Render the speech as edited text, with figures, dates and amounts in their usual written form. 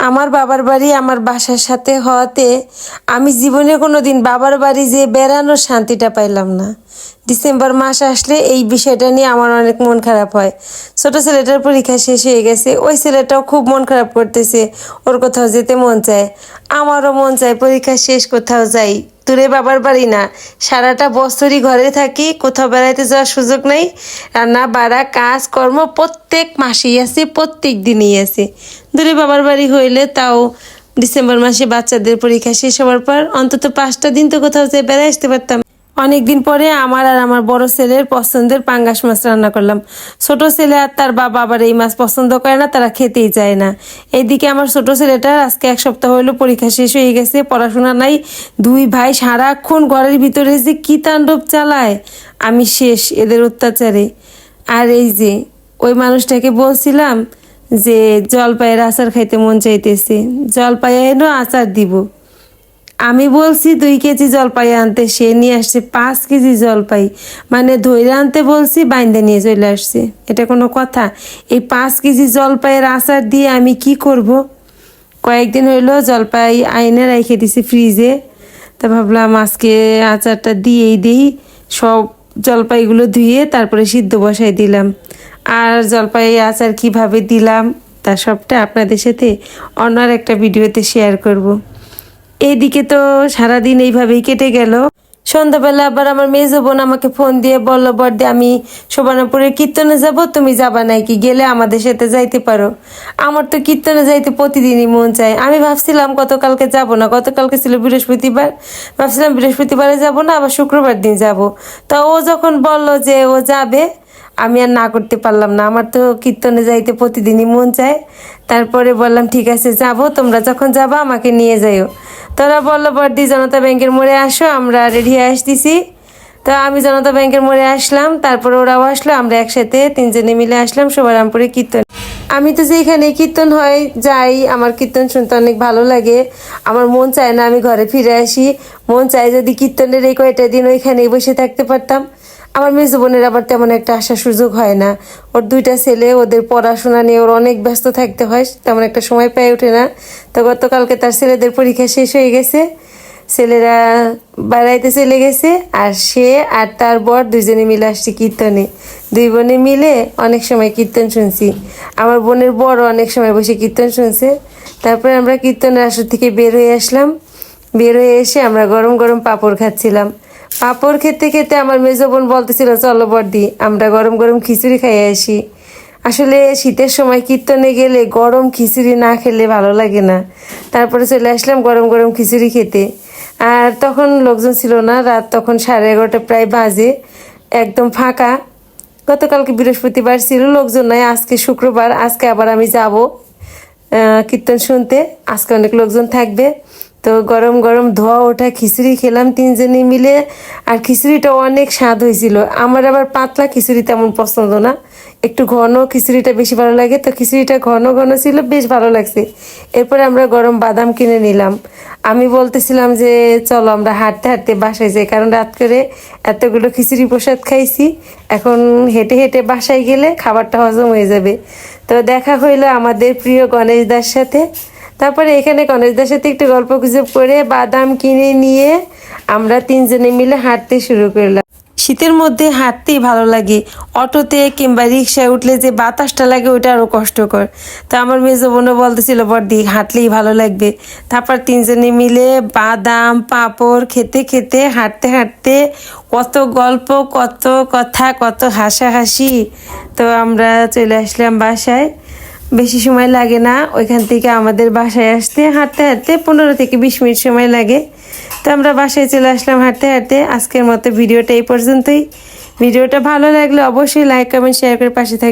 আমার বাবার বাড়ি আমার বাসার সাথে হওয়াতে আমি জীবনে কোনো দিন বাবার বাড়ি যেয়ে বেড়ানোর শান্তিটা পাইলাম না। ডিসেম্বর মাস আসলে এই বিষয়টা নিয়ে আমার অনেক মন খারাপ হয়। ছোট ছেলেটার পরীক্ষা শেষ হয়ে গেছে, ওই ছেলেটাও খুব মন খারাপ করতেছে, ওর কোথাও যেতে মন চায়, আমারও মন চায় পরীক্ষা শেষ কোথাও যাই। দূরে বাবার বাড়ি না, সারাটা বছরই ঘরে থাকি, কোথাও বেড়াইতে যাওয়ার সুযোগ নেই। রান্না বাড়া কাজ কর্ম প্রত্যেক মাসেই আছে, প্রত্যেক দিনই আছে। দূরে বাবার বাড়ি হইলে তাও ডিসেম্বর মাসে বাচ্চাদের পরীক্ষা শেষ হওয়ার পর অন্তত 5টা দিন তো কোথাও যেয়ে বেড়াই আসতে পারতাম। অনেকদিন পরে আমার আর আমার বড় ছেলের পছন্দের পাঙ্গাস মাছ রান্না করলাম। ছোট ছেলে আর তার বাবা আবার এই মাছ পছন্দ করে না, তারা খেতেই চায় না। এইদিকে আমার ছোট ছেলেটার আজকে 1 সপ্তাহ হইলো পরীক্ষা শেষ হয়ে গেছে, পড়াশোনা নাই। দুই ভাই সারাক্ষণ ঘরের ভিতরে যে কি তাণ্ডব চালায়, আমি শেষ এদের অত্যাচারে। আর এই যে ওই মানুষটাকে বলছিলাম যে জলপাইয়ের আচার খাইতে মন চাইতেছে, জলপাই এনো আচার দিব। আমি বলছি 2 কেজি জলপাই আনতে, সে নিয়ে আসছে 5 কেজি জলপাই। মানে ধৈর্য আনতে বলছি, বাইন্দা নিয়ে চলে আসছে। এটা কোনো কথা? এই 5 কেজি জলপাইয়ের আচার দিয়ে আমি কি করব? কয়েকদিন হইলো জলপাই আইনে রেখে দিছি ফ্রিজে। তা ভাবলাম আজকে আচারটা দিয়েই দিই। সব জলপাইগুলো ধুয়ে তারপরে সিদ্ধ বসাই দিলাম। আর জলপাই আচার কিভাবে দিলাম তার সবটা আপনাদের সাথে অন্য একটা ভিডিওতে শেয়ার করব। এইদিকে তো সারাদিন এইভাবেই কেটে গেল। সন্ধ্যাবেলা আবার আমার মেজো বোন আমাকে ফোন দিয়ে বলল, বড়দি আমি শোভানাপুরের কীর্তনে যাব, তুমি যাবা নাকি? গেলে আমাদের সাথে যাইতে পারো। আমার তো কীর্তনে যাইতে প্রতিদিনই মন চায়। আমি ভাবছিলাম গতকালকে যাব না, গতকালকে ছিল বৃহস্পতিবার, ভাবছিলাম বৃহস্পতিবারে যাব না, আবার শুক্রবার দিন যাব। তো ও যখন বলল যে ও যাবে, আমি আর না করতে পারলাম না। আমার তো কীর্তনে যাইতে প্রতিদিনই মন চায়। তারপরে বললাম ঠিক আছে যাব, তোমরা যখন যাবা আমাকে নিয়ে যাইও। তোরা বললো বড়দি জনতা ব্যাংকের মোড়ে আসো, আমরা রেডি হয়ে আসতেছি। তো আমি জনতা ব্যাংকের মোড়ে আসলাম, তারপর ওরাও আসলো, আমরা একসাথে 3 জনে মিলে আসলাম শোভারামপুরে কীর্তন। আমি তো যেখানে কীর্তন হয় যাই, আমার কীর্তন শুনতে অনেক ভালো লাগে। আমার মন চায় না আমি ঘরে ফিরে আসি, মন চায় যদি কীর্তনের এই কয়টা দিন ওইখানেই বসে থাকতে পারতাম। আমার মেজো বোনের আবার তেমন একটা আসার সুযোগ হয় না। ওর 2টা ছেলে, ওদের পড়াশোনা নিয়ে ওর অনেক ব্যস্ত থাকতে হয়, তেমন একটা সময় পেয়ে ওঠে না। তো গতকালকে তার ছেলেদের পরীক্ষা শেষ হয়ে গেছে, ছেলেরা বেড়াইতে চলে গেছে, আর সে আর তার বর 2 জনে মিলে আসছে কীর্তনে। 2 বোনে মিলে অনেক সময় কীর্তন শুনছি। আমার বোনের বড় অনেক সময় বসে কীর্তন শুনছে। তারপরে আমরা কীর্তনের আসর থেকে বের হয়ে আসলাম। বের হয়ে এসে আমরা গরম গরম পাঁপড় খাচ্ছিলাম। পাঁপড় খেতে খেতে আমার মেজো বোন বলতেছিল, চলো বড়দি আমরা গরম গরম খিচুড়ি খাইয়ে আসি। আসলে শীতের সময় কীর্তনে গেলে গরম খিচুড়ি না খেলে ভালো লাগে না। তারপরে চলে আসলাম গরম গরম খিচুড়ি খেতে। আর তখন লোকজন ছিল না, রাত তখন 11:30 প্রায় বাজে, একদম ফাঁকা। গতকালকে বৃহস্পতিবার ছিল, লোকজন নাই। আজকে শুক্রবার, আজকে আবার আমি যাব কীর্তন শুনতে, আজকে অনেক লোকজন থাকবে। তো গরম গরম ধোয়া ওঠা খিচুড়ি খেলাম 3 জনে মিলে। আর খিচুড়িটা অনেক স্বাদ হয়েছিল। আমার আবার পাতলা খিচুড়ি তেমন পছন্দ না, একটু ঘন খিচুড়িটা বেশি ভালো লাগে। তো খিচুড়িটা ঘন ঘন ছিল, বেশ ভালো লাগছে। এরপরে আমরা গরম বাদাম কিনে নিলাম। আমি বলতেছিলাম যে চলো আমরা হাঁটতে হাঁটতে বাসায় যাই, কারণ রাত করে এতগুলো খিচুড়ি প্রসাদ খাইছি, এখন হেঁটে হেঁটে বাসায় গেলে খাবারটা হজম হয়ে যাবে। তো দেখা হইলো আমাদের প্রিয় গণেশ দার সাথে। তারপরে এখানে গণেশদার সাথে একটু গল্প গুজব করে বাদাম কিনে নিয়ে আমরা 3 জনে মিলে হাঁটতে শুরু করলাম। শীতের মধ্যে হাঁটতেই ভালো লাগে। অটোতে কিংবা রিক্সায় উঠলে যে বাতাসটা লাগে ওইটা আরও কষ্টকর। তো আমার মেজো বোনও বলতেছিল বড়দি হাঁটলেই ভালো লাগবে। তারপর 3 জনে মিলে বাদাম পাঁপড় খেতে খেতে হাঁটতে হাঁটতে কত গল্প, কত কথা, কত হাসাহাসি। তো আমরা চলে আসলাম বাসায়। বেশি সময় লাগে না ওইখান থেকে আমাদের বাসায় আসতে, হাঁটতে হাঁটতে 15 থেকে 20 মিনিট সময় লাগে। তো আমরা বাসায় চলে আসলাম হাঁটতে হাঁটতে। আজকের মতো ভিডিওটা এই পর্যন্তই। ভিডিওটা ভালো লাগলে অবশ্যই লাইক কমেন্ট শেয়ার করে পাশে থাকবেন।